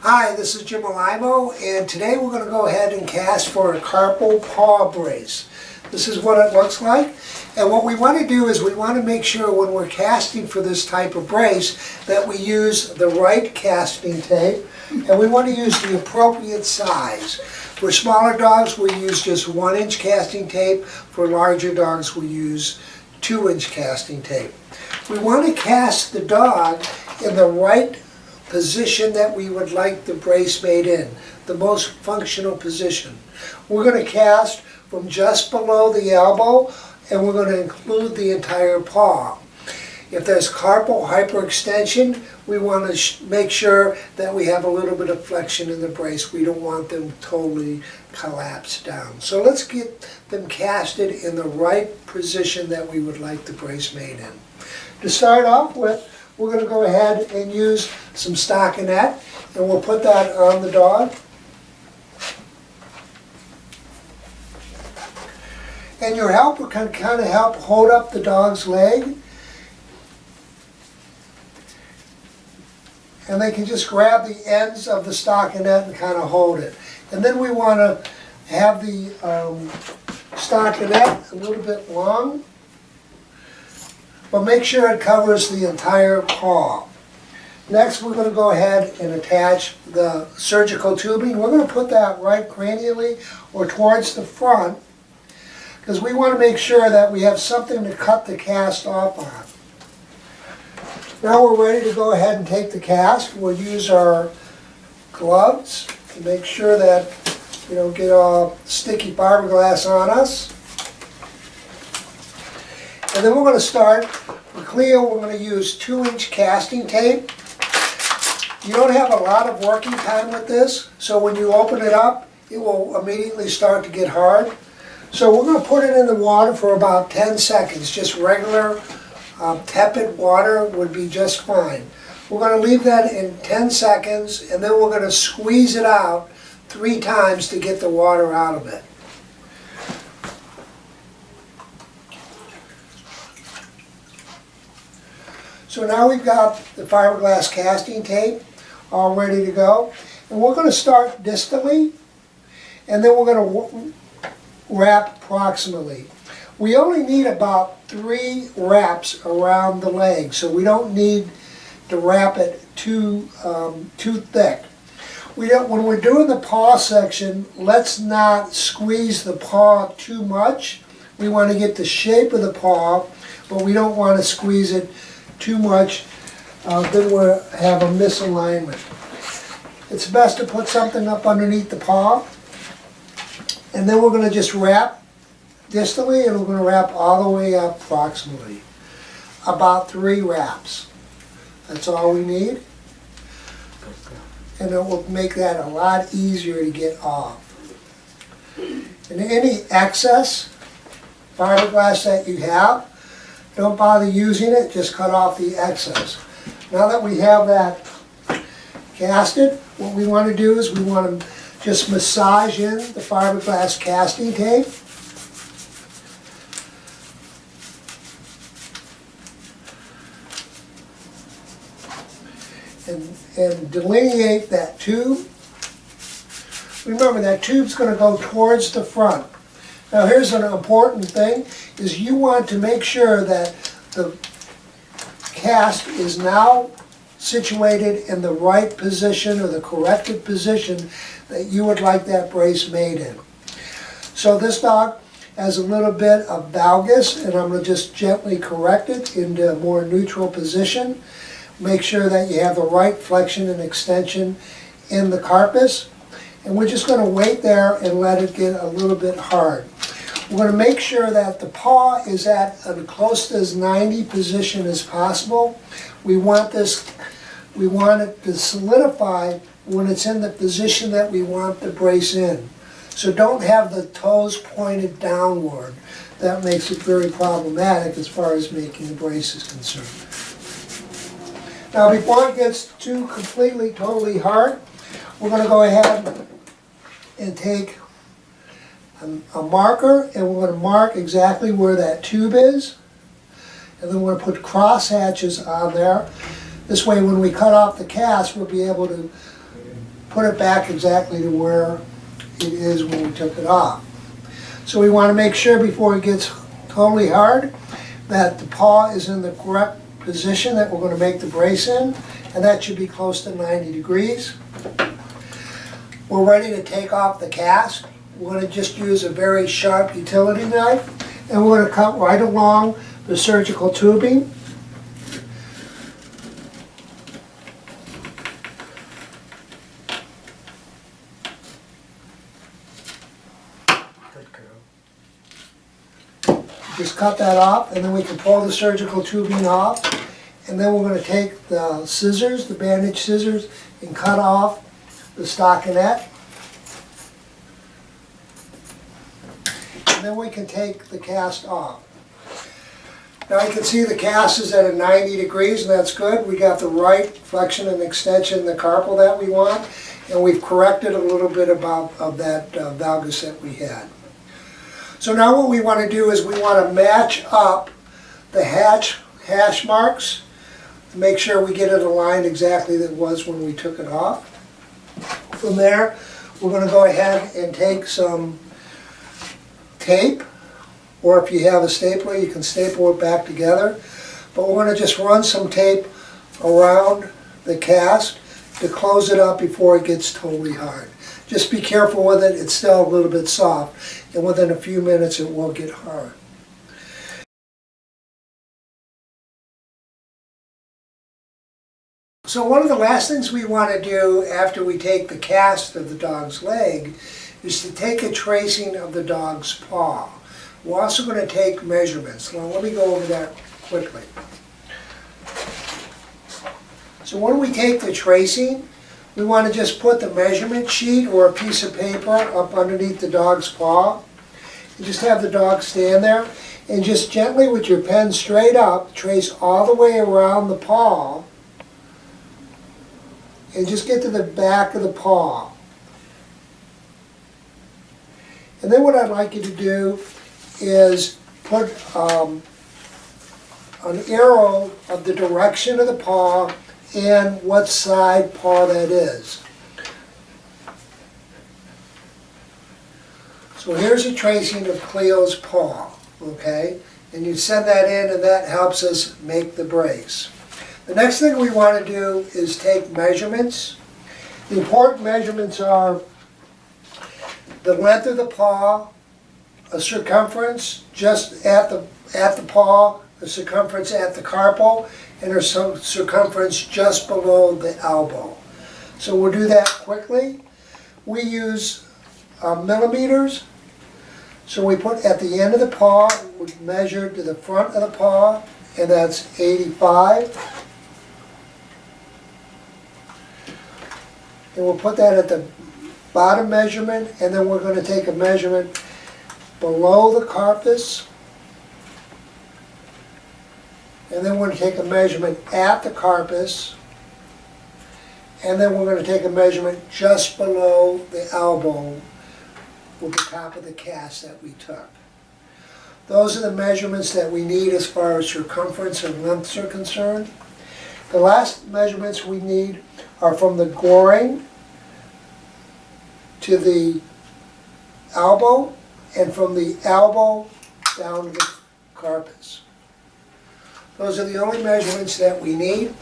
Hi, this is Jim Alimo, and today we're going to go ahead and cast for a carpal paw brace. This is what it looks like, and what we want to do is we want to make sure when we're casting for this type of brace that we use the right casting tape, and we want to use the appropriate size. For smaller dogs we use just 1-inch casting tape, for larger dogs we use 2-inch casting tape. We want to cast the dog in the right position that we would like the brace made in, the most functional position. We're going to cast from just below the elbow, and we're going to include the entire paw. If there's carpal hyperextension, we want to make sure that we have a little bit of flexion in the brace. We don't want them totally collapsed down. So let's get them casted in the right position that we would like the brace made in. To start off with, we're going to go ahead and use some Stockinette, and we'll put that on the dog. And your helper can kind of help hold up the dog's leg. And they can just grab the ends of the Stockinette and kind of hold it. And then we want to have the Stockinette a little bit long, but make sure it covers the entire paw. Next, we're going to go ahead and attach the surgical tubing. We're going to put that right cranially or towards the front, because we want to make sure that we have something to cut the cast off on. Now we're ready to go ahead and take the cast. We'll use our gloves to make sure that we don't get all sticky fiberglass on us. And then we're going to start. For Cleo, we're going to use 2-inch casting tape. You don't have a lot of working time with this, so when you open it up, it will immediately start to get hard. So we're going to put it in the water for about 10 seconds. Just regular tepid water would be just fine. We're going to leave that in 10 seconds, and then we're going to squeeze it out 3 times to get the water out of it. So now we've got the fiberglass casting tape all ready to go. And we're going to start distally, and then we're going to wrap proximally. We only need about 3 wraps around the leg, so we don't need to wrap it too thick. When we're doing the paw section, let's not squeeze the paw too much. We want to get the shape of the paw, but we don't want to squeeze it too much, then we'll have a misalignment. It's best to put something up underneath the paw, and then we're going to just wrap distally, and we're going to wrap all the way up proximally. About 3 wraps. That's all we need, and it will make that a lot easier to get off. And any excess fiberglass that you have, don't bother using it, just cut off the excess. Now that we have that casted, what we want to do is we want to just massage in the fiberglass casting tape. And delineate that tube. Remember, that tube's going to go towards the front. Now here's an important thing, is you want to make sure that the cast is now situated in the right position, or the corrected position that you would like that brace made in. So this dog has a little bit of valgus, and I'm going to just gently correct it into a more neutral position. Make sure that you have the right flexion and extension in the carpus. And we're just going to wait there and let it get a little bit hard. We're going to make sure that the paw is at as close to as 90 position as possible. We want it to solidify when it's in the position that we want the brace in. So don't have the toes pointed downward. That makes it very problematic as far as making the brace is concerned. Now before it gets too completely, totally hard, we're going to go ahead and take a marker, and we're going to mark exactly where that tube is, and then we're going to put cross hatches on there. This way when we cut off the cast, we'll be able to put it back exactly to where it is when we took it off. So we want to make sure before it gets totally hard that the paw is in the correct position that we're going to make the brace in, and that should be close to 90 degrees. We're ready to take off the cast. We're going to just use a very sharp utility knife, and we're going to cut right along the surgical tubing. Just cut that off, and then we can pull the surgical tubing off, and then we're going to take the scissors, the bandage scissors, and cut off the stockinette. And then we can take the cast off. Now you can see the cast is at a 90 degrees, and that's good. We got the right flexion and extension in the carpal that we want, and we've corrected a little bit of that valgus that we had. So now what we want to do is we want to match up the hash marks to make sure we get it aligned exactly as it was when we took it off. From there, we're going to go ahead and take some tape, or if you have a stapler, you can staple it back together. But we're going to just run some tape around the cast to close it up before it gets totally hard. Just be careful with it, it's still a little bit soft, and within a few minutes it will get hard. So one of the last things we want to do after we take the cast of the dog's leg is to take a tracing of the dog's paw. We're also going to take measurements. Now let me go over that quickly. So when we take the tracing, we want to just put the measurement sheet or a piece of paper up underneath the dog's paw. And just have the dog stand there and just gently with your pen straight up, trace all the way around the paw and just get to the back of the paw. And then what I'd like you to do is put an arrow of the direction of the paw and what side paw that is. So here's a tracing of Cleo's paw, okay? And you send that in and that helps us make the brace. The next thing we want to do is take measurements. The important measurements are the length of the paw, a circumference just at the paw, a circumference at the carpal, and a circumference just below the elbow. So we'll do that quickly. We use millimeters. So we put at the end of the paw, we measure to the front of the paw, and that's 85. And we'll put that at the bottom measurement, and then we're going to take a measurement below the carpus. And then we're going to take a measurement at the carpus. And then we're going to take a measurement just below the elbow with the top of the cast that we took. Those are the measurements that we need as far as circumference and lengths are concerned. The last measurements we need are from the groin to the elbow and from the elbow down to the carpus. Those are the only measurements that we need.